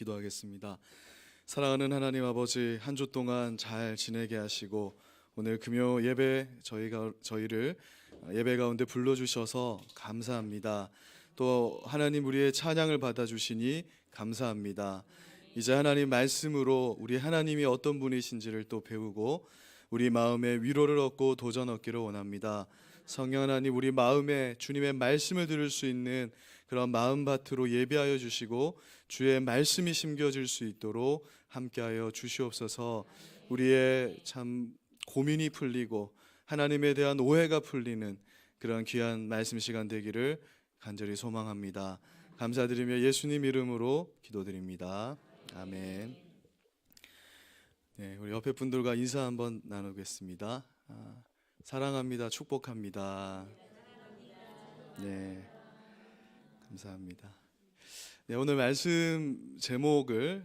기도하겠습니다. 사랑하는 하나님 아버지, 한 주 동안 잘 지내게 하시고 오늘 금요 예배 저희를 예배 가운데 불러주셔서 감사합니다. 또 하나님 우리의 찬양을 받아주시니 감사합니다. 이제 하나님 말씀으로 우리 하나님이 어떤 분이신지를 또 배우고 우리 마음에 위로를 얻고 도전 얻기를 원합니다. 성령 하나님, 우리 마음에 주님의 말씀을 들을 수 있는 그런 마음밭으로 예배하여 주시고 주의 말씀이 심겨질 수 있도록 함께하여 주시옵소서. 우리의 참 고민이 풀리고 하나님에 대한 오해가 풀리는 그런 귀한 말씀 시간 되기를 간절히 소망합니다. 감사드리며 예수님 이름으로 기도드립니다. 아멘. 네, 우리 옆에 분들과 인사 한번 나누겠습니다. 사랑합니다. 축복합니다. 네, 감사합니다. 네, 오늘 말씀 제목이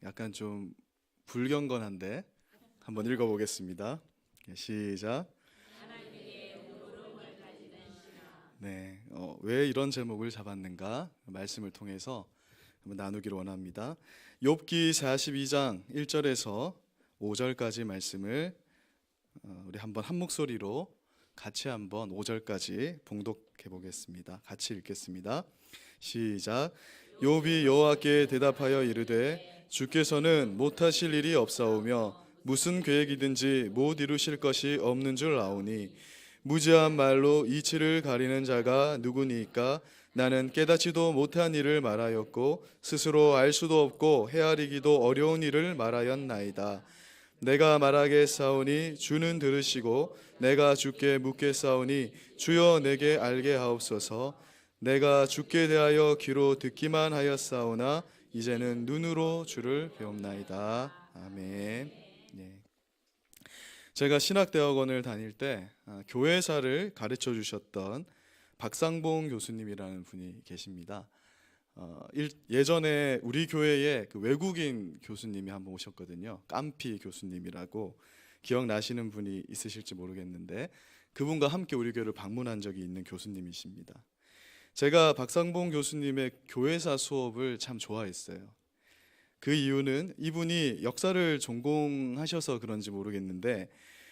약간 좀 불경건한데 한번 읽어보겠습니다. 시작. 네, 왜 이런 제목을 잡았는가 말씀을 통해서 한번 나누기를 원합니다. 욥기 42장 1절에서 5절까지 말씀을 우리 한번 한 목소리로 같이 한번 5절까지 봉독해 보겠습니다. 같이 읽겠습니다. 시작. 욥이 여호와께 대답하여 이르되 주께서는 못하실 일이 없사오며 무슨 계획이든지 못 이루실 것이 없는 줄 아오니 무지한 말로 이치를 가리는 자가 누구니까? 나는 깨닫지도 못한 일을 말하였고 스스로 알 수도 없고 헤아리기도 어려운 일을 말하였나이다. 내가 말하겠사오니 주는 들으시고 내가 주께 묻겠사오니 주여 내게 알게 하옵소서. 내가 주께 대하여 귀로 듣기만 하였사오나 이제는 눈으로 주를 배웁나이다. 아멘. 네. 제가 신학대학원을 다닐 때 교회사를 가르쳐 주셨던 박상봉 교수님이라는 분이 계십니다. 예전에 우리 교회에 그 외국인 교수님이 한번 오셨거든요. 깜피 교수님이라고 기억나시는 분이 있으실지 모르겠는데 그분과 함께 우리 교회를 방문한 적이 있는 교수님이십니다. 제가 박상봉 교수님의 교회사 수업을 참 좋아했어요. 그 이유는 이분이 역사를 전공하셔서 그런지 모르겠는데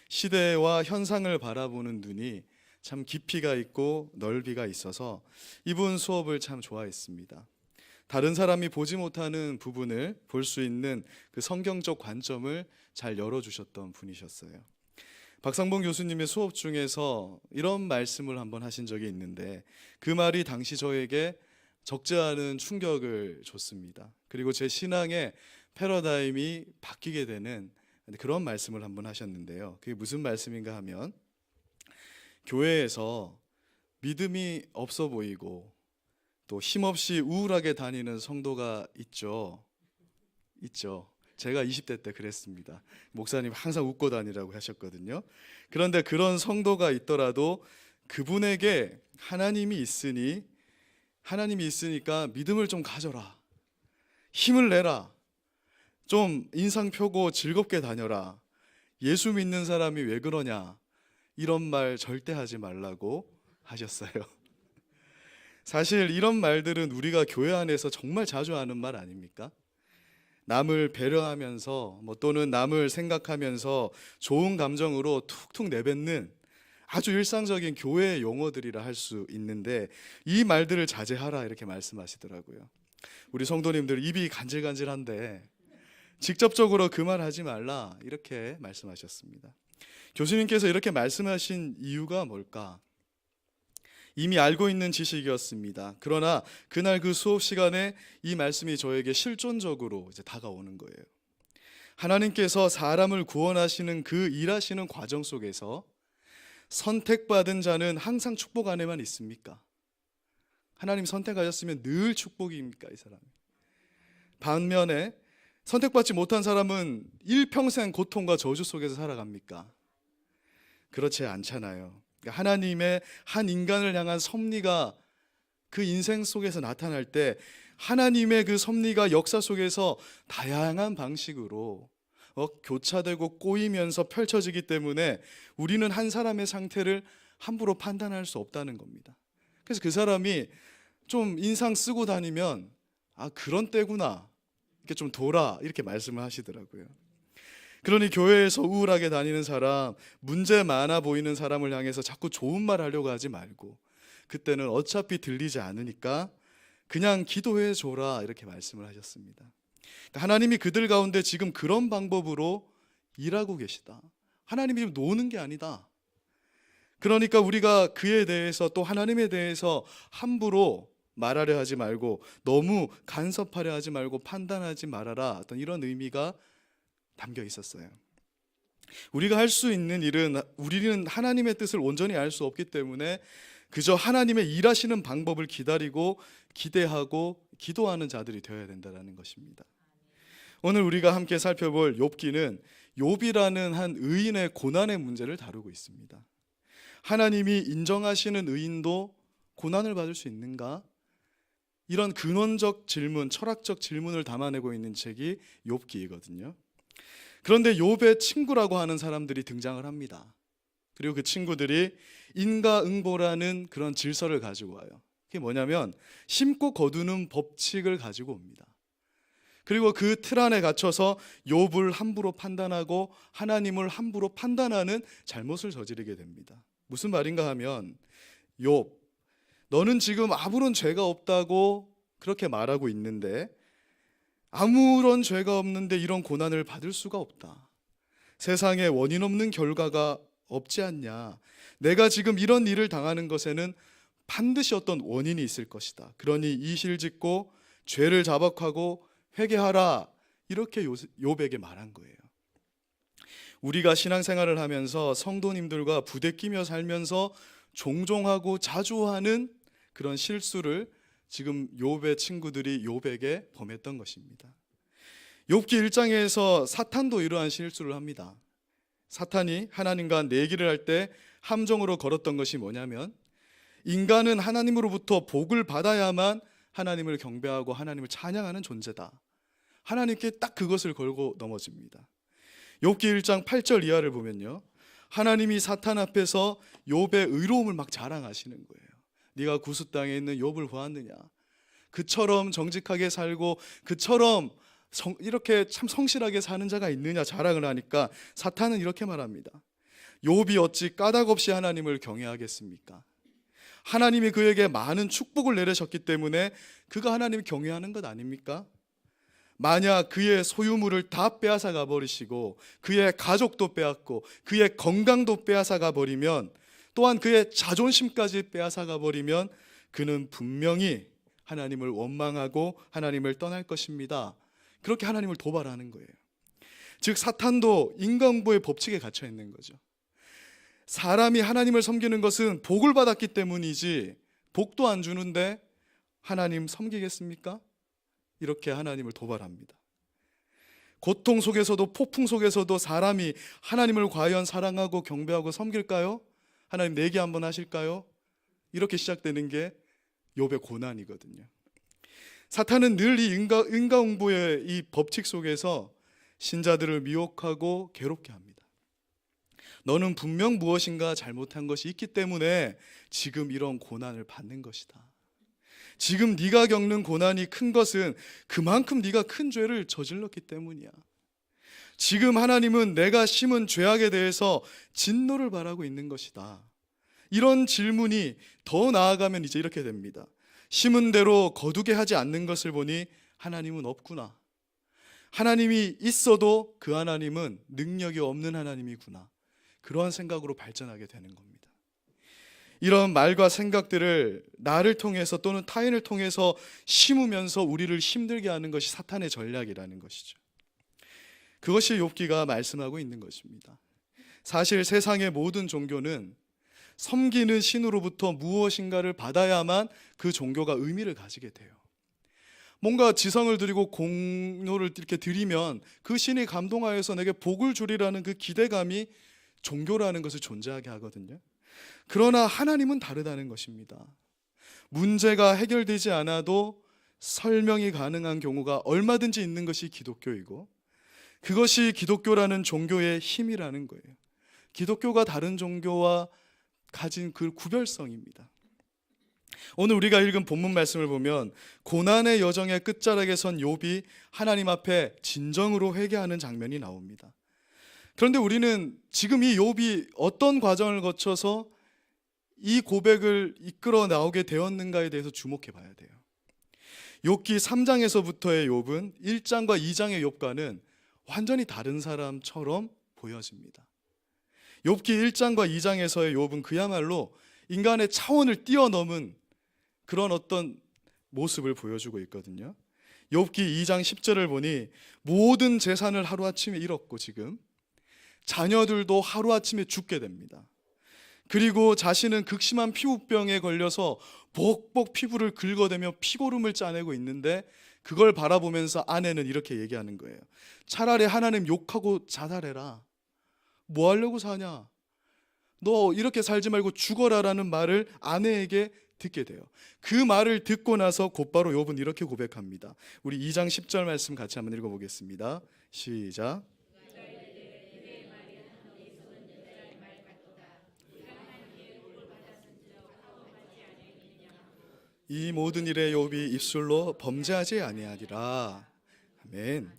시대와 현상을 바라보는 눈이 참 깊이가 있고 넓이가 있어서 이분 수업을 참 좋아했습니다. 다른 사람이 보지 못하는 부분을 볼 수 있는 그 성경적 관점을 잘 열어주셨던 분이셨어요. 박상봉 교수님의 수업 중에서 이런 말씀을 한번 하신 적이 있는데 그 말이 당시 저에게 적지 않은 충격을 줬습니다. 그리고 제 신앙의 패러다임이 바뀌게 되는 그런 말씀을 한번 하셨는데요. 그게 무슨 말씀인가 하면 교회에서 믿음이 없어 보이고 또 힘없이 우울하게 다니는 성도가 있죠. 제가 20대 때 그랬습니다. 목사님 항상 웃고 다니라고 하셨거든요. 그런데 그런 성도가 있더라도 그분에게 하나님이 있으니까 믿음을 좀 가져라. 힘을 내라. 좀 인상 펴고 즐겁게 다녀라. 예수 믿는 사람이 왜 그러냐. 이런 말 절대 하지 말라고 하셨어요. 사실 이런 말들은 우리가 교회 안에서 정말 자주 하는 말 아닙니까? 남을 배려하면서 또는 남을 생각하면서 좋은 감정으로 툭툭 내뱉는 아주 일상적인 교회의 용어들이라 할 수 있는데 이 말들을 자제하라 이렇게 말씀하시더라고요. 우리 성도님들 입이 간질간질한데 직접적으로 그 말 하지 말라 이렇게 말씀하셨습니다. 교수님께서 이렇게 말씀하신 이유가 뭘까? 이미 알고 있는 지식이었습니다. 그러나 그날 그 수업 시간에 이 말씀이 저에게 실존적으로 이제 다가오는 거예요. 하나님께서 사람을 구원하시는 그 일하시는 과정 속에서 선택받은 자는 항상 축복 안에만 있습니까? 하나님 선택하셨으면 늘 축복입니까, 이 사람이? 반면에 선택받지 못한 사람은 일평생 고통과 저주 속에서 살아갑니까? 그렇지 않잖아요. 하나님의 한 인간을 향한 섭리가 그 인생 속에서 나타날 때 하나님의 그 섭리가 역사 속에서 다양한 방식으로 교차되고 꼬이면서 펼쳐지기 때문에 우리는 한 사람의 상태를 함부로 판단할 수 없다는 겁니다. 그래서 그 사람이 좀 인상 쓰고 다니면 아, 그런 때구나, 이렇게 좀 돌아, 이렇게 말씀을 하시더라고요. 그러니 교회에서 우울하게 다니는 사람, 문제 많아 보이는 사람을 향해서 자꾸 좋은 말 하려고 하지 말고, 그때는 어차피 들리지 않으니까 그냥 기도해 줘라, 이렇게 말씀을 하셨습니다. 그러니까 하나님이 그들 가운데 지금 그런 방법으로 일하고 계시다. 하나님이 지금 노는 게 아니다. 그러니까 우리가 그에 대해서, 또 하나님에 대해서 함부로 말하려 하지 말고, 너무 간섭하려 하지 말고 판단하지 말아라, 어떤 이런 의미가 담겨 있었어요. 우리가 할 수 있는 일은, 우리는 하나님의 뜻을 온전히 알 수 없기 때문에 그저 하나님의 일하시는 방법을 기다리고 기대하고 기도하는 자들이 되어야 된다는 것입니다. 오늘 우리가 함께 살펴볼 욥기는 욥이라는 한 의인의 고난의 문제를 다루고 있습니다. 하나님이 인정하시는 의인도 고난을 받을 수 있는가? 이런 근원적 질문, 철학적 질문을 담아내고 있는 책이 욥기이거든요. 그런데 욥의 친구라고 하는 사람들이 등장을 합니다. 그리고 그 친구들이 인과응보라는 그런 질서를 가지고 와요. 그게 뭐냐면 심고 거두는 법칙을 가지고 옵니다. 그리고 그 틀 안에 갇혀서 욥을 함부로 판단하고 하나님을 함부로 판단하는 잘못을 저지르게 됩니다. 무슨 말인가 하면, 욥, 너는 지금 아무런 죄가 없다고 그렇게 말하고 있는데, 아무런 죄가 없는데 이런 고난을 받을 수가 없다. 세상에 원인 없는 결과가 없지 않냐. 내가 지금 이런 일을 당하는 것에는 반드시 어떤 원인이 있을 것이다. 그러니 이실직고 죄를 자복하고 회개하라, 이렇게 욥에게 말한 거예요. 우리가 신앙생활을 하면서 성도님들과 부대끼며 살면서 종종 하고 자주 하는 그런 실수를 지금 욥의 친구들이 욥에게 범했던 것입니다. 욥기 1장에서 사탄도 이러한 실수를 합니다. 사탄이 하나님과 내기를 할 때 함정으로 걸었던 것이 뭐냐면, 인간은 하나님으로부터 복을 받아야만 하나님을 경배하고 하나님을 찬양하는 존재다. 하나님께 딱 그것을 걸고 넘어집니다. 욥기 1장 8절 이하를 보면요, 하나님이 사탄 앞에서 욥의 의로움을 막 자랑하시는 거예요. 네가 구스 땅에 있는 욥을 보았느냐? 그처럼 정직하게 살고 그처럼 이렇게 참 성실하게 사는 자가 있느냐 자랑을 하니까 사탄은 이렇게 말합니다. 욥이 어찌 까닭 없이 하나님을 경외하겠습니까? 하나님이 그에게 많은 축복을 내리셨기 때문에 그가 하나님을 경외하는 것 아닙니까? 만약 그의 소유물을 다 빼앗아가 버리시고 그의 가족도 빼앗고 그의 건강도 빼앗아가 버리면, 또한 그의 자존심까지 빼앗아가 버리면 그는 분명히 하나님을 원망하고 하나님을 떠날 것입니다. 그렇게 하나님을 도발하는 거예요. 즉 사탄도 인과응보의 법칙에 갇혀 있는 거죠. 사람이 하나님을 섬기는 것은 복을 받았기 때문이지, 복도 안 주는데 하나님 섬기겠습니까? 이렇게 하나님을 도발합니다. 고통 속에서도 폭풍 속에서도 사람이 하나님을 과연 사랑하고 경배하고 섬길까요? 하나님 내기 한번 하실까요? 이렇게 시작되는 게 욥의 고난이거든요. 사탄은 늘 이 인과응보의 이 법칙 속에서 신자들을 미혹하고 괴롭게 합니다. 너는 분명 무엇인가 잘못한 것이 있기 때문에 지금 이런 고난을 받는 것이다. 지금 네가 겪는 고난이 큰 것은 그만큼 네가 큰 죄를 저질렀기 때문이야. 지금 하나님은 내가 심은 죄악에 대해서 진노를 바라고 있는 것이다. 이런 질문이 더 나아가면 이제 이렇게 됩니다. 심은 대로 거두게 하지 않는 것을 보니 하나님은 없구나. 하나님이 있어도 그 하나님은 능력이 없는 하나님이구나. 그러한 생각으로 발전하게 되는 겁니다. 이런 말과 생각들을 나를 통해서 또는 타인을 통해서 심으면서 우리를 힘들게 하는 것이 사탄의 전략이라는 것이죠. 그것이 욥기가 말씀하고 있는 것입니다. 사실 세상의 모든 종교는 섬기는 신으로부터 무엇인가를 받아야만 그 종교가 의미를 가지게 돼요. 뭔가 지성을 드리고 공로를 이렇게 드리면 그 신이 감동하여서 내게 복을 주리라는 그 기대감이 종교라는 것을 존재하게 하거든요. 그러나 하나님은 다르다는 것입니다. 문제가 해결되지 않아도 설명이 가능한 경우가 얼마든지 있는 것이 기독교이고, 그것이 기독교라는 종교의 힘이라는 거예요. 기독교가 다른 종교와 가진 그 구별성입니다. 오늘 우리가 읽은 본문 말씀을 보면 고난의 여정의 끝자락에 선 욥이 하나님 앞에 진정으로 회개하는 장면이 나옵니다. 그런데 우리는 지금 이 욥이 어떤 과정을 거쳐서 이 고백을 이끌어 나오게 되었는가에 대해서 주목해 봐야 돼요. 욥기 3장에서부터의 욥은 1장과 2장의 욥과는 완전히 다른 사람처럼 보여집니다. 욥기 1장과 2장에서의 욥은 그야말로 인간의 차원을 뛰어넘은 그런 어떤 모습을 보여주고 있거든요. 욥기 2장 10절을 보니 모든 재산을 하루아침에 잃었고 지금 자녀들도 하루아침에 죽게 됩니다. 그리고 자신은 극심한 피부병에 걸려서 복복 피부를 긁어대며 피고름을 짜내고 있는데 그걸 바라보면서 아내는 이렇게 얘기하는 거예요. 차라리 하나님 욕하고 자살해라. 뭐 하려고 사냐? 너 이렇게 살지 말고 죽어라라는 말을 아내에게 듣게 돼요. 그 말을 듣고 나서 곧바로 욥은 이렇게 고백합니다. 우리 2장 10절 말씀 같이 한번 읽어보겠습니다. 시작. 이 모든 일에 욥이 입술로 범죄하지 아니하리라. 아멘.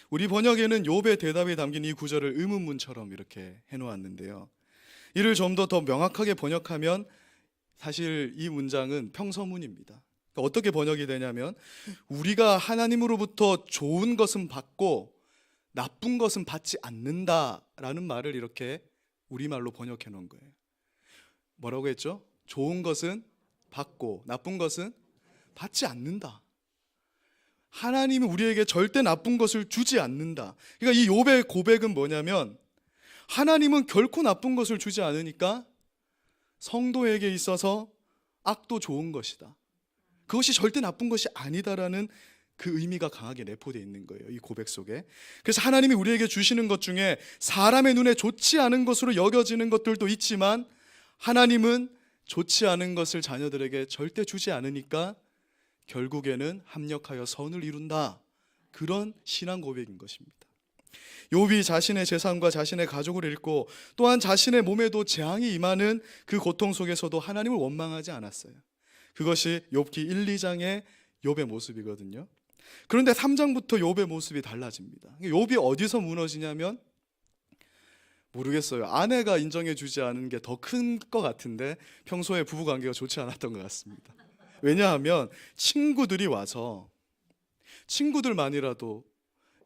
우리 번역에는 욥의 대답이 담긴 이 구절을 의문문처럼 이렇게 해놓았는데요. 이를 좀 더 명확하게 번역하면 사실 이 문장은 평서문입니다. 그러니까 어떻게 번역이 되냐면 우리가 하나님으로부터 좋은 것은 받고 나쁜 것은 받지 않는다라는 말을 이렇게 우리말로 번역해 놓은 거예요. 뭐라고 했죠? 좋은 것은 받고 나쁜 것은 받지 않는다. 하나님은 우리에게 절대 나쁜 것을 주지 않는다. 그러니까 이 욥의 고백은 뭐냐면 하나님은 결코 나쁜 것을 주지 않으니까 성도에게 있어서 악도 좋은 것이다. 그것이 절대 나쁜 것이 아니다라는 그 의미가 강하게 내포되어 있는 거예요. 이 고백 속에. 그래서 하나님이 우리에게 주시는 것 중에 사람의 눈에 좋지 않은 것으로 여겨지는 것들도 있지만 하나님은 좋지 않은 것을 자녀들에게 절대 주지 않으니까 결국에는 합력하여 선을 이룬다. 그런 신앙 고백인 것입니다. 욥이 자신의 재산과 자신의 가족을 잃고 또한 자신의 몸에도 재앙이 임하는 그 고통 속에서도 하나님을 원망하지 않았어요. 그것이 욥기 1, 2장의 욥의 모습이거든요. 그런데 3장부터 욥의 모습이 달라집니다. 욥이 어디서 무너지냐면 모르겠어요. 아내가 인정해 주지 않은 게 더 큰 것 같은데 평소에 부부관계가 좋지 않았던 것 같습니다. 왜냐하면 친구들이 와서 친구들만이라도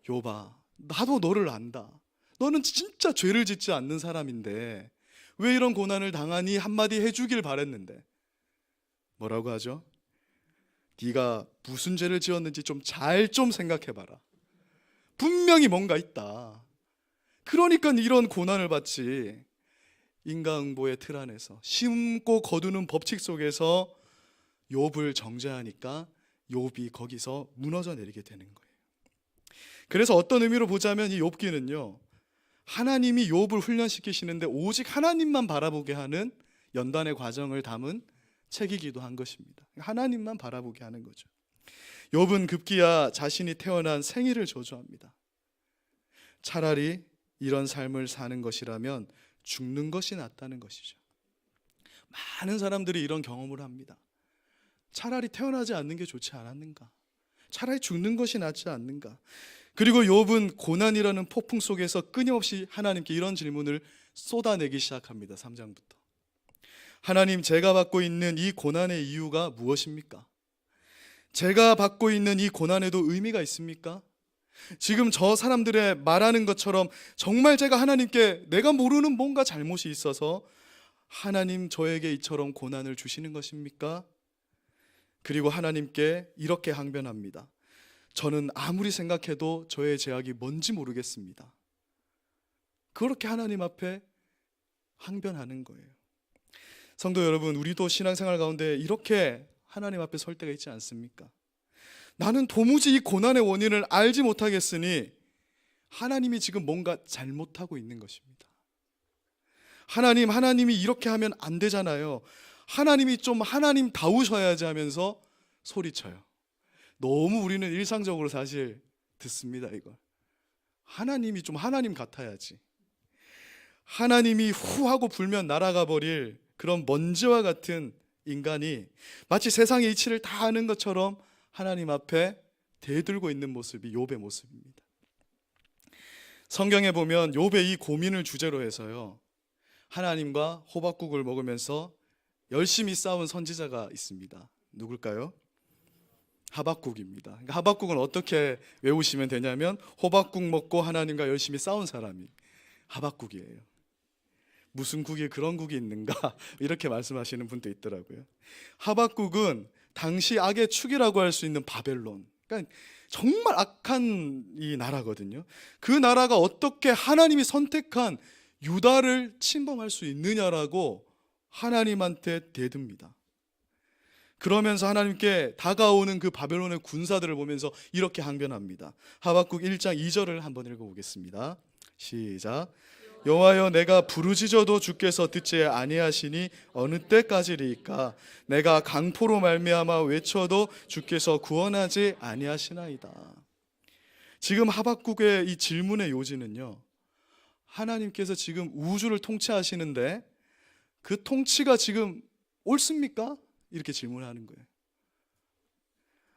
욥아 나도 너를 안다. 너는 진짜 죄를 짓지 않는 사람인데 왜 이런 고난을 당하니 한마디 해주길 바랬는데 뭐라고 하죠? 네가 무슨 죄를 지었는지 좀 잘 좀 생각해봐라. 분명히 뭔가 있다. 그러니까 이런 고난을 받지. 인과응보의 틀 안에서 심고 거두는 법칙 속에서 욥을 정죄하니까 욥이 거기서 무너져 내리게 되는 거예요. 그래서 어떤 의미로 보자면 이 욥기는요 하나님이 욥을 훈련시키시는데 오직 하나님만 바라보게 하는 연단의 과정을 담은 책이기도 한 것입니다. 하나님만 바라보게 하는 거죠. 욥은 급기야 자신이 태어난 생일을 저주합니다. 차라리 이런 삶을 사는 것이라면 죽는 것이 낫다는 것이죠. 많은 사람들이 이런 경험을 합니다. 차라리 태어나지 않는 게 좋지 않았는가? 차라리 죽는 것이 낫지 않는가? 그리고 욥은 고난이라는 폭풍 속에서 끊임없이 하나님께 이런 질문을 쏟아내기 시작합니다. 3장부터. 하나님, 제가 받고 있는 이 고난의 이유가 무엇입니까? 제가 받고 있는 이 고난에도 의미가 있습니까? 지금 저 사람들의 말하는 것처럼 정말 제가 하나님께 내가 모르는 뭔가 잘못이 있어서 하나님 저에게 이처럼 고난을 주시는 것입니까? 그리고 하나님께 이렇게 항변합니다. 저는 아무리 생각해도 저의 죄악이 뭔지 모르겠습니다. 그렇게 하나님 앞에 항변하는 거예요. 성도 여러분, 우리도 신앙생활 가운데 이렇게 하나님 앞에 설 때가 있지 않습니까? 나는 도무지 이 고난의 원인을 알지 못하겠으니 하나님이 지금 뭔가 잘못하고 있는 것입니다. 하나님이 이렇게 하면 안 되잖아요. 하나님이 좀 하나님다우셔야지 하면서 소리쳐요. 너무 우리는 일상적으로 사실 듣습니다. 이걸 하나님이 좀 하나님 같아야지. 하나님이 후 하고 불면 날아가 버릴 그런 먼지와 같은 인간이 마치 세상의 이치를 다 아는 것처럼 하나님 앞에 대들고 있는 모습이 욥의 모습입니다. 성경에 보면 욥의 이 고민을 주제로 해서요, 하나님과 호박국을 먹으면서 열심히 싸운 선지자가 있습니다. 누굴까요? 하박국입니다. 그러니까 하박국은 어떻게 외우시면 되냐면, 호박국 먹고 하나님과 열심히 싸운 사람이 하박국이에요. 무슨 국이 그런 국이 있는가 이렇게 말씀하시는 분도 있더라고요. 하박국은 당시 악의 축이라고 할 수 있는 바벨론, 그러니까 정말 악한 이 나라거든요. 그 나라가 어떻게 하나님이 선택한 유다를 침범할 수 있느냐라고 하나님한테 대듭니다. 그러면서 하나님께 다가오는 그 바벨론의 군사들을 보면서 이렇게 항변합니다. 하박국 1장 2절을 한번 읽어보겠습니다. 시작. 여호와여, 내가 부르짖어도 주께서 듣지 아니하시니 어느 때까지리이까? 내가 강포로 말미암아 외쳐도 주께서 구원하지 아니하시나이다. 지금 하박국의 이 질문의 요지는요, 하나님께서 지금 우주를 통치하시는데 그 통치가 지금 옳습니까? 이렇게 질문하는 거예요.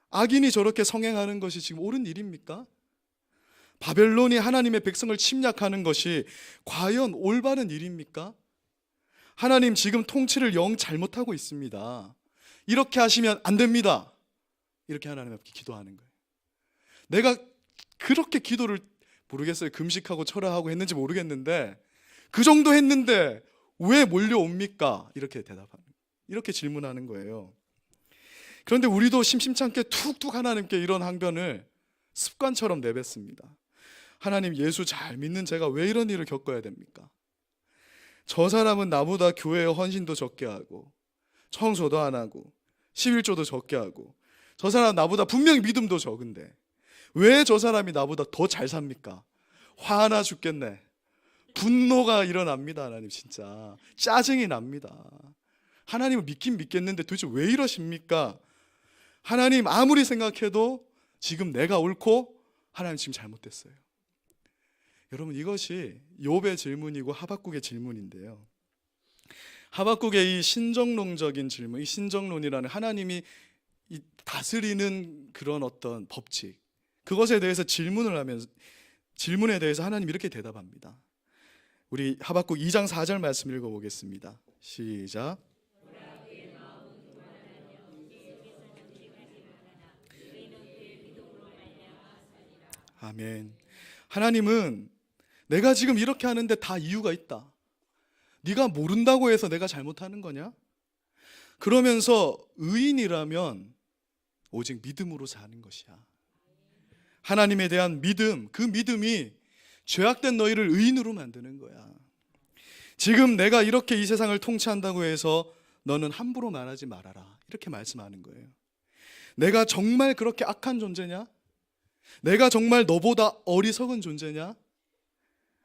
악인이 저렇게 성행하는 것이 지금 옳은 일입니까? 바벨론이 하나님의 백성을 침략하는 것이 과연 올바른 일입니까? 하나님 지금 통치를 영 잘못하고 있습니다. 이렇게 하시면 안 됩니다. 이렇게 하나님 앞에 기도하는 거예요. 내가 그렇게 기도를 모르겠어요. 금식하고 철야하고 했는지 모르겠는데 그 정도 했는데 왜 몰려옵니까? 이렇게 대답하는 거예요. 이렇게 질문하는 거예요. 그런데 우리도 심심찮게 툭툭 하나님께 이런 항변을 습관처럼 내뱉습니다. 하나님, 예수 잘 믿는 제가 왜 이런 일을 겪어야 됩니까? 저 사람은 나보다 교회에 헌신도 적게 하고 청소도 안 하고 11조도 적게 하고, 저 사람 나보다 분명히 믿음도 적은데 왜 저 사람이 나보다 더 잘 삽니까? 화나 죽겠네. 분노가 일어납니다. 하나님 진짜 짜증이 납니다. 하나님을 믿긴 믿겠는데 도대체 왜 이러십니까? 하나님 아무리 생각해도 지금 내가 옳고 하나님 지금 잘못됐어요. 여러분, 이것이 욥의 질문이고 하박국의 질문인데요, 하박국의 이 신정론적인 질문, 이 신정론이라는 하나님이 이 다스리는 그런 어떤 법칙, 그것에 대해서 질문을 하면서, 질문에 대해서 하나님 이렇게 대답합니다. 우리 하박국 2장 4절 말씀 읽어보겠습니다. 시작. 아멘. 하나님은 내가 지금 이렇게 하는데 다 이유가 있다. 네가 모른다고 해서 내가 잘못하는 거냐? 그러면서 의인이라면 오직 믿음으로 사는 것이야. 하나님에 대한 믿음, 그 믿음이 죄악된 너희를 의인으로 만드는 거야. 지금 내가 이렇게 이 세상을 통치한다고 해서 너는 함부로 말하지 말아라. 이렇게 말씀하는 거예요. 내가 정말 그렇게 악한 존재냐? 내가 정말 너보다 어리석은 존재냐?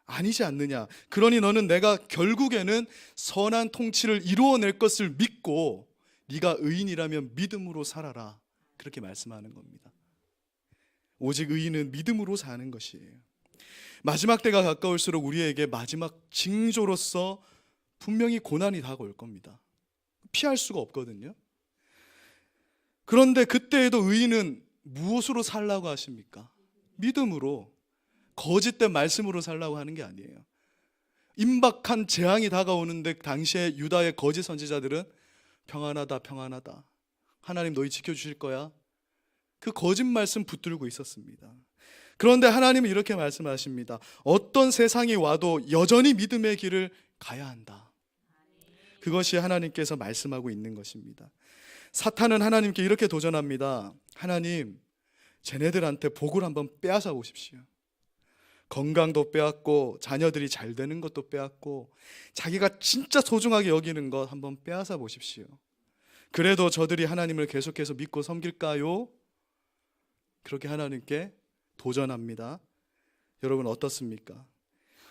아니지 않느냐? 그러니 너는 내가 결국에는 선한 통치를 이루어낼 것을 믿고 네가 의인이라면 믿음으로 살아라. 그렇게 말씀하는 겁니다. 오직 의인은 믿음으로 사는 것이에요. 마지막 때가 가까울수록 우리에게 마지막 징조로서 분명히 고난이 다가올 겁니다. 피할 수가 없거든요. 그런데 그때에도 의인은 무엇으로 살라고 하십니까? 믿음으로, 거짓된 말씀으로 살라고 하는 게 아니에요. 임박한 재앙이 다가오는데 당시에 유다의 거짓 선지자들은 평안하다, 평안하다, 하나님 너희 지켜주실 거야, 그 거짓 말씀 붙들고 있었습니다. 그런데 하나님은 이렇게 말씀하십니다. 어떤 세상이 와도 여전히 믿음의 길을 가야 한다. 그것이 하나님께서 말씀하고 있는 것입니다. 사탄은 하나님께 이렇게 도전합니다. 하나님, 쟤네들한테 복을 한번 빼앗아 보십시오. 건강도 빼앗고 자녀들이 잘 되는 것도 빼앗고 자기가 진짜 소중하게 여기는 것 한번 빼앗아 보십시오. 그래도 저들이 하나님을 계속해서 믿고 섬길까요? 그렇게 하나님께 도전합니다. 여러분 어떻습니까?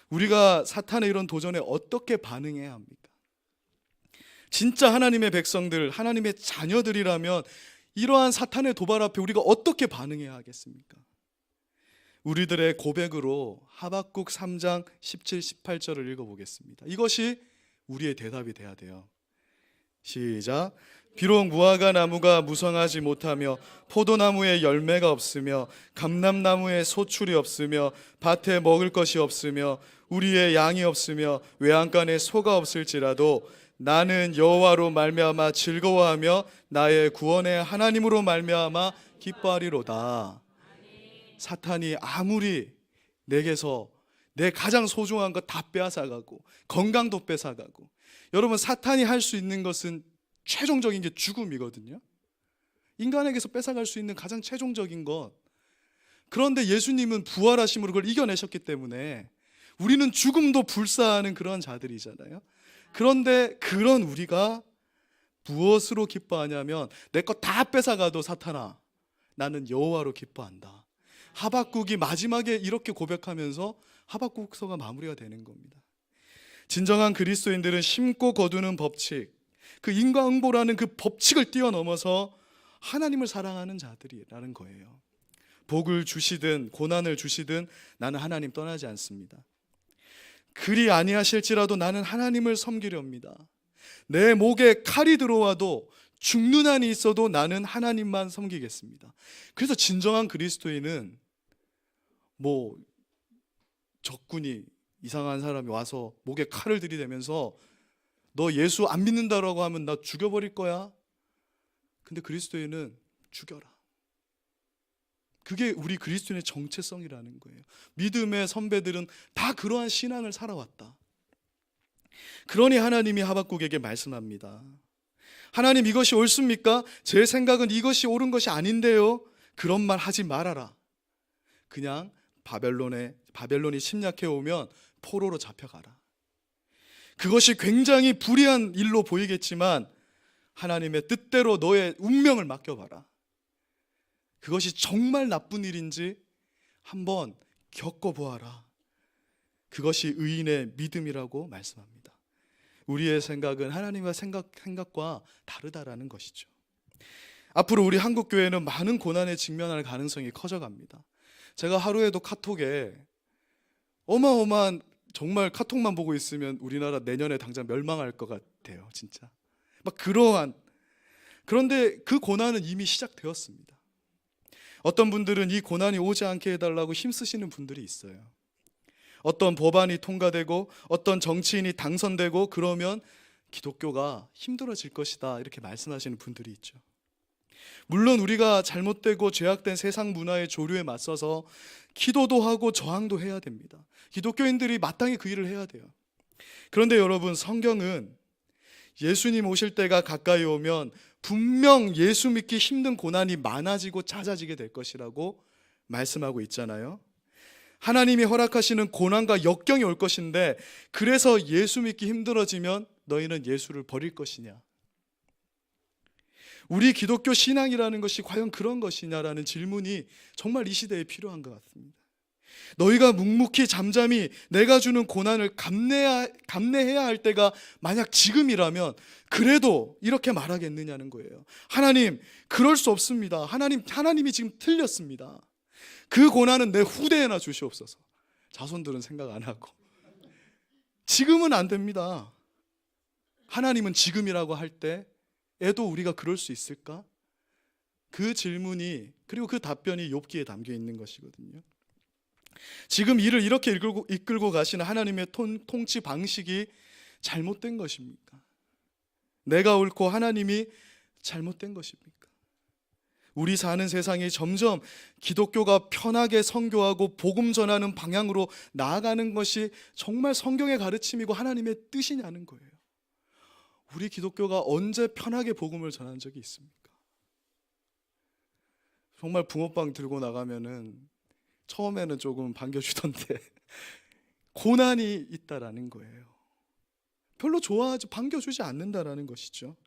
우리가 사탄의 이런 도전에 어떻게 반응해야 합니까? 진짜 하나님의 백성들, 하나님의 자녀들이라면 이러한 사탄의 도발 앞에 우리가 어떻게 반응해야 하겠습니까? 우리들의 고백으로 하박국 3장 17, 18절을 읽어보겠습니다. 이것이 우리의 대답이 돼야 돼요. 시작. 비록 무화과 나무가 무성하지 못하며 포도나무에 열매가 없으며 감람나무에 소출이 없으며 밭에 먹을 것이 없으며 우리의 양이 없으며 외양간에 소가 없을지라도 나는 여호와로 말미암아 즐거워하며 나의 구원의 하나님으로 말미암아 기뻐하리로다. 사탄이 아무리 내게서 내 가장 소중한 것 다 빼앗아가고 건강도 뺏어가고, 여러분 사탄이 할 수 있는 것은 최종적인 게 죽음이거든요. 인간에게서 뺏어갈 수 있는 가장 최종적인 것. 그런데 예수님은 부활하심으로 그걸 이겨내셨기 때문에 우리는 죽음도 불사하는 그런 자들이잖아요. 그런데 그런 우리가 무엇으로 기뻐하냐면, 내 거 다 뺏어가도 사탄아 나는 여호와로 기뻐한다. 하박국이 마지막에 이렇게 고백하면서 하박국서가 마무리가 되는 겁니다. 진정한 그리스도인들은 심고 거두는 법칙, 그 인과응보라는 그 법칙을 뛰어넘어서 하나님을 사랑하는 자들이라는 거예요. 복을 주시든 고난을 주시든 나는 하나님 떠나지 않습니다. 그리 아니하실지라도 나는 하나님을 섬기렵니다. 내 목에 칼이 들어와도 죽는 한이 있어도 나는 하나님만 섬기겠습니다. 그래서 진정한 그리스도인은 뭐 적군이, 이상한 사람이 와서 목에 칼을 들이대면서 너 예수 안 믿는다라고 하면 나 죽여버릴 거야. 근데 그리스도인은 죽여라. 그게 우리 그리스도인의 정체성이라는 거예요. 믿음의 선배들은 다 그러한 신앙을 살아왔다. 그러니 하나님이 하박국에게 말씀합니다. 하나님, 이것이 옳습니까? 제 생각은 이것이 옳은 것이 아닌데요. 그런 말 하지 말아라. 그냥 바벨론이 침략해 오면 포로로 잡혀가라. 그것이 굉장히 불의한 일로 보이겠지만 하나님의 뜻대로 너의 운명을 맡겨봐라. 그것이 정말 나쁜 일인지 한번 겪어보아라. 그것이 의인의 믿음이라고 말씀합니다. 우리의 생각은 하나님의 생각과 다르다라는 것이죠. 앞으로 우리 한국교회는 많은 고난에 직면할 가능성이 커져갑니다. 제가 하루에도 카톡에 어마어마한, 정말 카톡만 보고 있으면 우리나라 내년에 당장 멸망할 것 같아요. 진짜 막 그러한. 그런데 그 고난은 이미 시작되었습니다. 어떤 분들은 이 고난이 오지 않게 해달라고 힘쓰시는 분들이 있어요. 어떤 법안이 통과되고 어떤 정치인이 당선되고 그러면 기독교가 힘들어질 것이다, 이렇게 말씀하시는 분들이 있죠. 물론 우리가 잘못되고 죄악된 세상 문화의 조류에 맞서서 기도도 하고 저항도 해야 됩니다. 기독교인들이 마땅히 그 일을 해야 돼요. 그런데 여러분, 성경은 예수님 오실 때가 가까이 오면 분명 예수 믿기 힘든 고난이 많아지고 잦아지게 될 것이라고 말씀하고 있잖아요. 하나님이 허락하시는 고난과 역경이 올 것인데, 그래서 예수 믿기 힘들어지면 너희는 예수를 버릴 것이냐? 우리 기독교 신앙이라는 것이 과연 그런 것이냐라는 질문이 정말 이 시대에 필요한 것 같습니다. 너희가 묵묵히 잠잠히 내가 주는 고난을 감내해야 할 때가 만약 지금이라면 그래도 이렇게 말하겠느냐는 거예요. 하나님, 그럴 수 없습니다. 하나님이 지금 틀렸습니다. 그 고난은 내 후대에나 주시옵소서. 자손들은 생각 안 하고. 지금은 안 됩니다. 하나님은 지금이라고 할 때에도 우리가 그럴 수 있을까? 그 질문이, 그리고 그 답변이 욥기에 담겨 있는 것이거든요. 지금 일을 이렇게 이끌고 가시는 하나님의 통치 방식이 잘못된 것입니까? 내가 옳고 하나님이 잘못된 것입니까? 우리 사는 세상이 점점 기독교가 편하게 선교하고 복음 전하는 방향으로 나아가는 것이 정말 성경의 가르침이고 하나님의 뜻이냐는 거예요. 우리 기독교가 언제 편하게 복음을 전한 적이 있습니까? 정말 붕어빵 들고 나가면은 처음에는 조금 반겨주던데 고난이 있다라는 거예요. 별로 반겨주지 않는다라는 것이죠.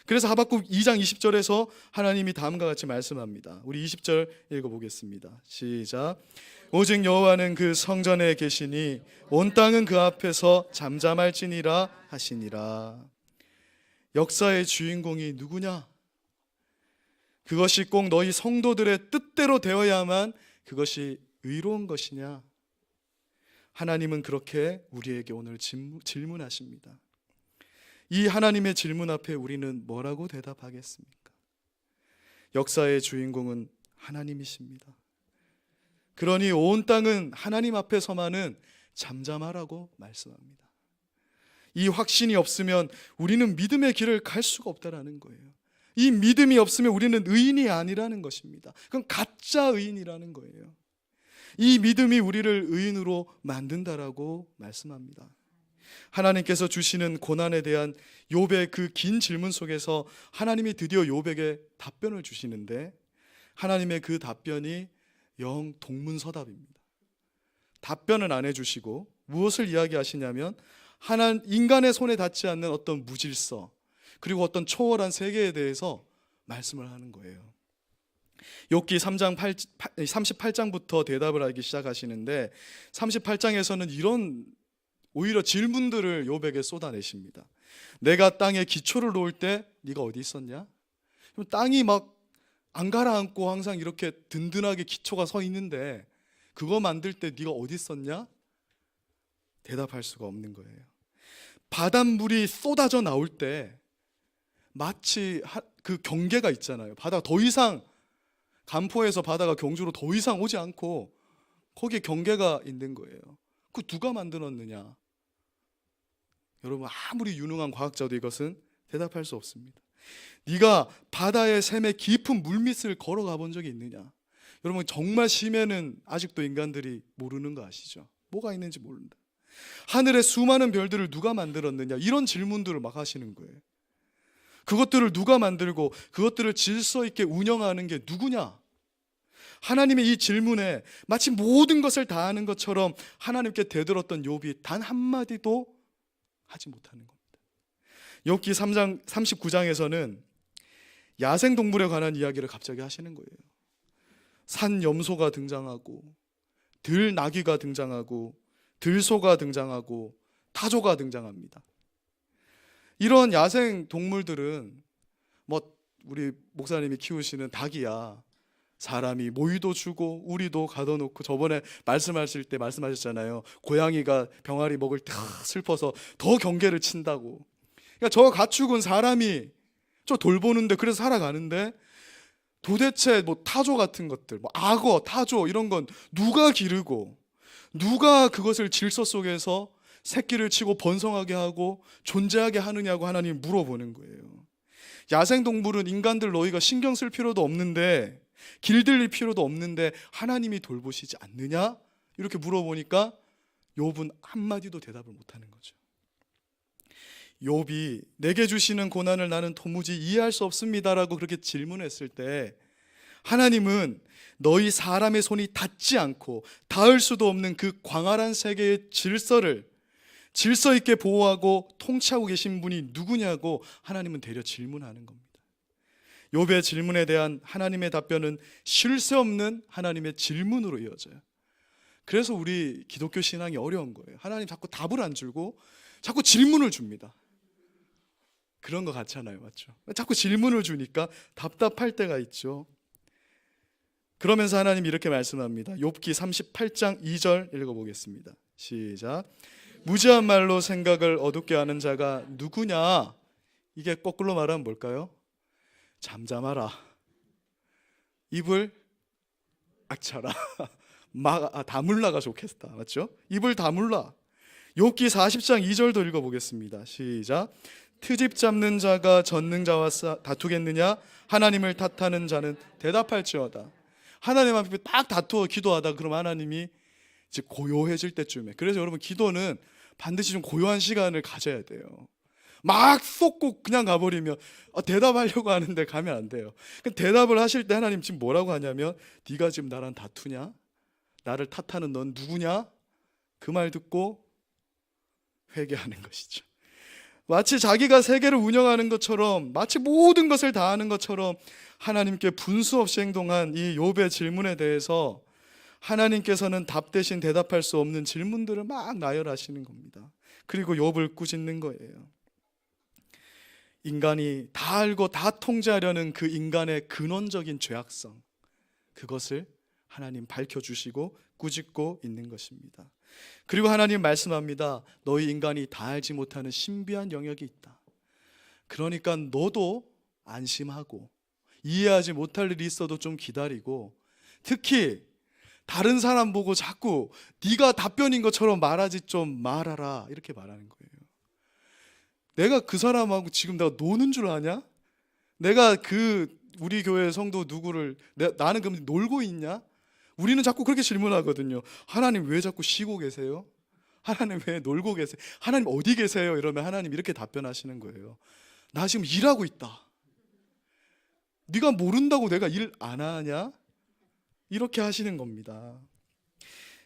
그래서 하박국 2장 20절에서 하나님이 다음과 같이 말씀합니다. 우리 20절 읽어보겠습니다. 시작. 오직 여호와는 그 성전에 계시니 온 땅은 그 앞에서 잠잠할지니라 하시니라. 역사의 주인공이 누구냐? 그것이 꼭 너희 성도들의 뜻대로 되어야만 그것이 의로운 것이냐? 하나님은 그렇게 우리에게 오늘 질문하십니다. 이 하나님의 질문 앞에 우리는 뭐라고 대답하겠습니까? 역사의 주인공은 하나님이십니다. 그러니 온 땅은 하나님 앞에 서만은 잠잠하라고 말씀합니다. 이 확신이 없으면 우리는 믿음의 길을 갈 수가 없다라는 거예요. 이 믿음이 없으면 우리는 의인이 아니라는 것입니다. 그건 가짜 의인이라는 거예요. 이 믿음이 우리를 의인으로 만든다라고 말씀합니다. 하나님께서 주시는 고난에 대한 욥의 그 긴 질문 속에서 하나님이 드디어 욥에게 답변을 주시는데, 하나님의 그 답변이 영 동문서답입니다. 답변은 안 해주시고 무엇을 이야기하시냐면, 인간의 손에 닿지 않는 어떤 무질서, 그리고 어떤 초월한 세계에 대해서 말씀을 하는 거예요. 욥기 3장 38장부터 대답을 하기 시작하시는데, 38장에서는 이런 오히려 질문들을 욥에게 쏟아내십니다. 내가 땅에 기초를 놓을 때 네가 어디 있었냐? 땅이 막 안 가라앉고 항상 이렇게 든든하게 기초가 서 있는데 그거 만들 때 네가 어디 있었냐? 대답할 수가 없는 거예요. 바닷물이 쏟아져 나올 때 마치 그 경계가 있잖아요. 바다가 더 이상, 간포에서 바다가 경주로 더 이상 오지 않고 거기에 경계가 있는 거예요. 그 누가 만들었느냐? 여러분, 아무리 유능한 과학자도 이것은 대답할 수 없습니다. 네가 바다의 샘의 깊은 물밑을 걸어가 본 적이 있느냐? 여러분, 정말 심해는 아직도 인간들이 모르는 거 아시죠? 뭐가 있는지 모른다. 하늘의 수많은 별들을 누가 만들었느냐? 이런 질문들을 막 하시는 거예요. 그것들을 누가 만들고 그것들을 질서 있게 운영하는 게 누구냐? 하나님의 이 질문에 마치 모든 것을 다 아는 것처럼 하나님께 대들었던 욥이 단 한마디도 하지 못하는 겁니다. 욥기 3장 39장에서는 야생동물에 관한 이야기를 갑자기 하시는 거예요. 산염소가 등장하고 들나귀가 등장하고 들소가 등장하고 타조가 등장합니다. 이런 야생동물들은 우리 목사님이 키우시는 닭이야 사람이 모이도 주고 우리도 가둬놓고, 저번에 말씀하실 때 말씀하셨잖아요. 고양이가 병아리 먹을 때 슬퍼서 더 경계를 친다고. 그러니까 저 가축은 사람이 저 돌보는데 그래서 살아가는데, 도대체 타조 같은 것들, 악어, 타조 이런 건 누가 기르고 누가 그것을 질서 속에서 새끼를 치고 번성하게 하고 존재하게 하느냐고 하나님이 물어보는 거예요. 야생동물은 인간들 너희가 신경 쓸 필요도 없는데, 길들일 필요도 없는데 하나님이 돌보시지 않느냐? 이렇게 물어보니까 욥은 한마디도 대답을 못하는 거죠. 욥이 내게 주시는 고난을 나는 도무지 이해할 수 없습니다라고 그렇게 질문했을 때, 하나님은 너희 사람의 손이 닿지 않고 닿을 수도 없는 그 광활한 세계의 질서를 질서 있게 보호하고 통치하고 계신 분이 누구냐고 하나님은 되려 질문하는 겁니다. 욥의 질문에 대한 하나님의 답변은 쉴 새 없는 하나님의 질문으로 이어져요. 그래서 우리 기독교 신앙이 어려운 거예요. 하나님 자꾸 답을 안 주고 자꾸 질문을 줍니다. 그런 거 같잖아요, 맞죠? 자꾸 질문을 주니까 답답할 때가 있죠. 그러면서 하나님 이렇게 말씀합니다. 욥기 38장 2절 읽어보겠습니다. 시작. 무지한 말로 생각을 어둡게 하는 자가 누구냐? 이게 거꾸로 말하면 뭘까요? 잠잠하라. 입을 악쳐라. 다물라가 좋겠다. 맞죠? 입을 다물라. 욥기 40장 2절도 읽어보겠습니다. 시작. 트집 잡는 자가 전능자와 다투겠느냐? 하나님을 탓하는 자는 대답할지어다. 하나님 앞에 딱 다투어 기도하다 그러면 하나님이 이제 고요해질 때쯤에, 그래서 여러분 기도는 반드시 좀 고요한 시간을 가져야 돼요. 막 쏟고 그냥 가버리면 대답하려고 하는데 가면 안 돼요. 대답을 하실 때 하나님 지금 뭐라고 하냐면, 네가 지금 나랑 다투냐? 나를 탓하는 넌 누구냐? 그 말 듣고 회개하는 것이죠. 마치 자기가 세계를 운영하는 것처럼, 마치 모든 것을 다 아는 것처럼 하나님께 분수 없이 행동한 이 욥의 질문에 대해서 하나님께서는 답 대신 대답할 수 없는 질문들을 막 나열하시는 겁니다. 그리고 욥을 꾸짖는 거예요. 인간이 다 알고 다 통제하려는 그 인간의 근원적인 죄악성, 그것을 하나님 밝혀주시고 꾸짖고 있는 것입니다. 그리고 하나님 말씀합니다. 너희 인간이 다 알지 못하는 신비한 영역이 있다. 그러니까 너도 안심하고, 이해하지 못할 일이 있어도 좀 기다리고, 특히 다른 사람 보고 자꾸 네가 답변인 것처럼 말하지 좀 말아라, 이렇게 말하는 거예요. 내가 그 사람하고 지금 내가 노는 줄 아냐? 내가 우리 교회 성도 누구를 나는 그럼 놀고 있냐? 우리는 자꾸 그렇게 질문하거든요. 하나님 왜 자꾸 쉬고 계세요? 하나님 왜 놀고 계세요? 하나님 어디 계세요? 이러면 하나님 이렇게 답변하시는 거예요. 나 지금 일하고 있다. 네가 모른다고 내가 일 안 하냐? 이렇게 하시는 겁니다.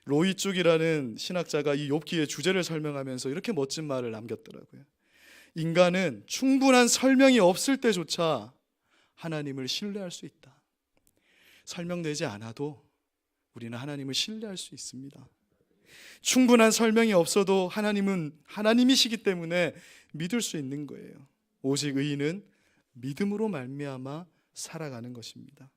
로이 쭉이라는 신학자가 이 욥기의 주제를 설명하면서 이렇게 멋진 말을 남겼더라고요. 인간은 충분한 설명이 없을 때조차 하나님을 신뢰할 수 있다. 설명되지 않아도 우리는 하나님을 신뢰할 수 있습니다. 충분한 설명이 없어도 하나님은 하나님이시기 때문에 믿을 수 있는 거예요. 오직 의인은 믿음으로 말미암아 살아가는 것입니다.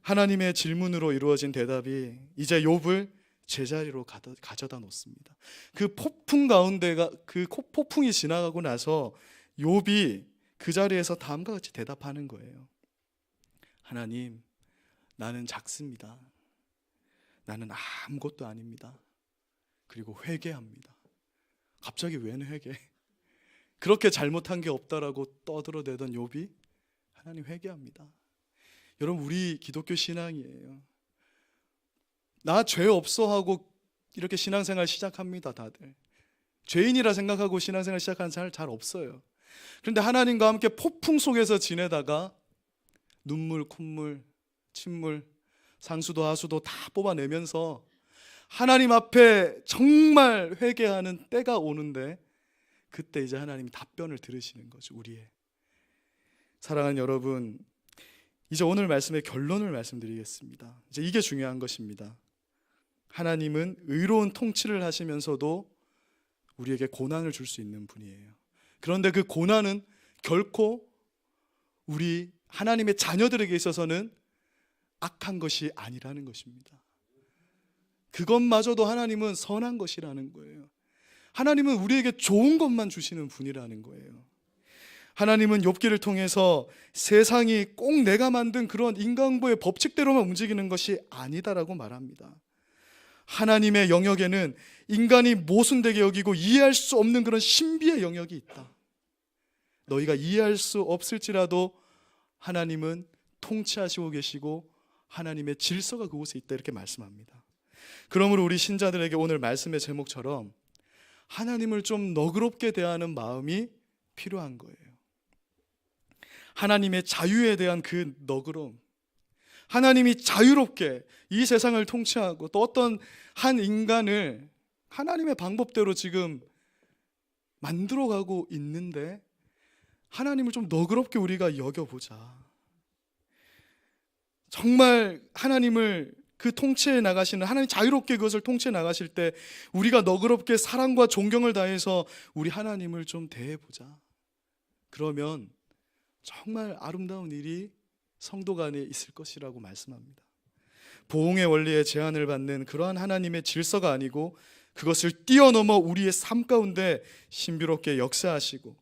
하나님의 질문으로 이루어진 대답이 이제 욥을 제자리로 가져다 놓습니다. 그 폭풍 가운데가 그 폭풍이 지나가고 나서 욥이 그 자리에서 다음과 같이 대답하는 거예요. 하나님, 나는 작습니다. 나는 아무것도 아닙니다. 그리고 회개합니다. 갑자기 웬 회개? 그렇게 잘못한 게 없다라고 떠들어대던 욥이 하나님 회개합니다. 여러분, 우리 기독교 신앙이에요. 나 죄 없어 하고 이렇게 신앙생활 시작합니다. 다들 죄인이라 생각하고 신앙생활 시작하는 사람 잘 없어요. 그런데 하나님과 함께 폭풍 속에서 지내다가 눈물, 콧물, 침물, 상수도 하수도 다 뽑아내면서 하나님 앞에 정말 회개하는 때가 오는데, 그때 이제 하나님이 답변을 들으시는 거죠. 우리의 사랑하는 여러분, 이제 오늘 말씀의 결론을 말씀드리겠습니다. 이제 이게 중요한 것입니다. 하나님은 의로운 통치를 하시면서도 우리에게 고난을 줄 수 있는 분이에요. 그런데 그 고난은 결코 우리 하나님의 자녀들에게 있어서는 악한 것이 아니라는 것입니다. 그것마저도 하나님은 선한 것이라는 거예요. 하나님은 우리에게 좋은 것만 주시는 분이라는 거예요. 하나님은 욥기를 통해서 세상이 꼭 내가 만든 그런 인간보의 법칙대로만 움직이는 것이 아니다라고 말합니다. 하나님의 영역에는 인간이 모순되게 여기고 이해할 수 없는 그런 신비의 영역이 있다. 너희가 이해할 수 없을지라도 하나님은 통치하시고 계시고 하나님의 질서가 그곳에 있다, 이렇게 말씀합니다. 그러므로 우리 신자들에게 오늘 말씀의 제목처럼 하나님을 좀 너그럽게 대하는 마음이 필요한 거예요. 하나님의 자유에 대한 그 너그러움, 하나님이 자유롭게 이 세상을 통치하고 또 어떤 한 인간을 하나님의 방법대로 지금 만들어가고 있는데 하나님을 좀 너그럽게 우리가 여겨보자. 정말 하나님을 그 통치해 나가시는 하나님, 자유롭게 그것을 통치해 나가실 때 우리가 너그럽게 사랑과 존경을 다해서 우리 하나님을 좀 대해보자. 그러면 정말 아름다운 일이 성도 간에 있을 것이라고 말씀합니다. 보응의 원리에 제한을 받는 그러한 하나님의 질서가 아니고 그것을 뛰어넘어 우리의 삶 가운데 신비롭게 역사하시고,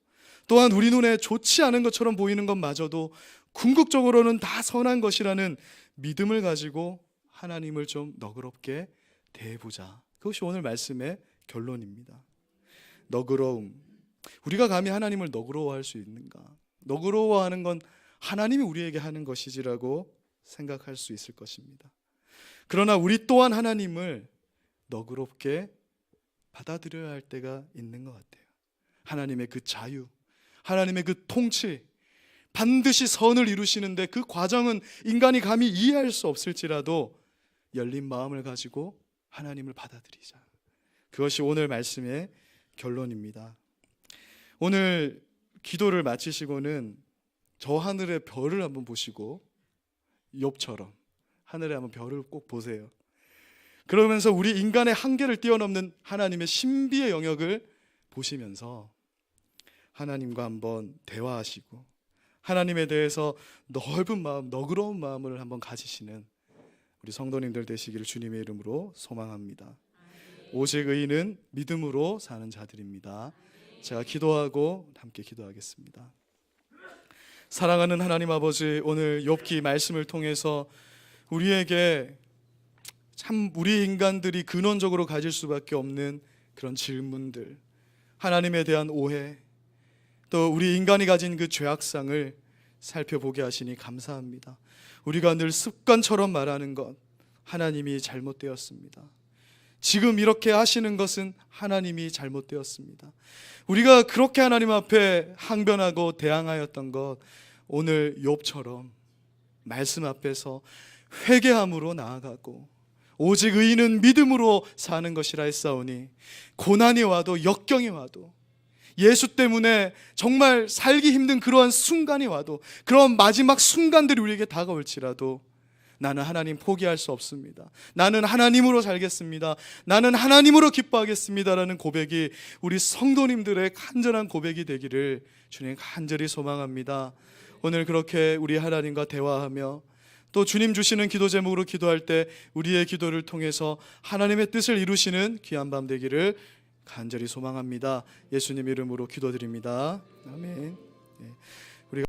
또한 우리 눈에 좋지 않은 것처럼 보이는 것마저도 궁극적으로는 다 선한 것이라는 믿음을 가지고 하나님을 좀 너그럽게 대해보자. 그것이 오늘 말씀의 결론입니다. 너그러움. 우리가 감히 하나님을 너그러워할 수 있는가? 너그러워하는 건 하나님이 우리에게 하는 것이지라고 생각할 수 있을 것입니다. 그러나 우리 또한 하나님을 너그럽게 받아들여야 할 때가 있는 것 같아요. 하나님의 그 자유, 하나님의 그 통치, 반드시 선을 이루시는데 그 과정은 인간이 감히 이해할 수 없을지라도 열린 마음을 가지고 하나님을 받아들이자. 그것이 오늘 말씀의 결론입니다. 오늘 기도를 마치시고는 저 하늘의 별을 한번 보시고 욥처럼 하늘에 한번 별을 꼭 보세요. 그러면서 우리 인간의 한계를 뛰어넘는 하나님의 신비의 영역을 보시면서 하나님과 한번 대화하시고 하나님에 대해서 넓은 마음, 너그러운 마음을 한번 가지시는 우리 성도님들 되시기를 주님의 이름으로 소망합니다. 오직 의인은 믿음으로 사는 자들입니다. 제가 기도하고 함께 기도하겠습니다. 사랑하는 하나님 아버지, 오늘 욥기 말씀을 통해서 우리에게 참 우리 인간들이 근원적으로 가질 수밖에 없는 그런 질문들, 하나님에 대한 오해, 또 우리 인간이 가진 그 죄악상을 살펴보게 하시니 감사합니다. 우리가 늘 습관처럼 말하는 것, 하나님이 잘못되었습니다. 지금 이렇게 하시는 것은 하나님이 잘못되었습니다. 우리가 그렇게 하나님 앞에 항변하고 대항하였던 것, 오늘 욥처럼 말씀 앞에서 회개함으로 나아가고 오직 의인은 믿음으로 사는 것이라 했사오니, 고난이 와도 역경이 와도 예수 때문에 정말 살기 힘든 그러한 순간이 와도, 그런 마지막 순간들이 우리에게 다가올지라도 나는 하나님 포기할 수 없습니다. 나는 하나님으로 살겠습니다. 나는 하나님으로 기뻐하겠습니다라는 고백이 우리 성도님들의 간절한 고백이 되기를 주님 간절히 소망합니다. 오늘 그렇게 우리 하나님과 대화하며 또 주님 주시는 기도 제목으로 기도할 때 우리의 기도를 통해서 하나님의 뜻을 이루시는 귀한 밤 되기를 간절히 소망합니다. 예수님 이름으로 기도드립니다. 아멘.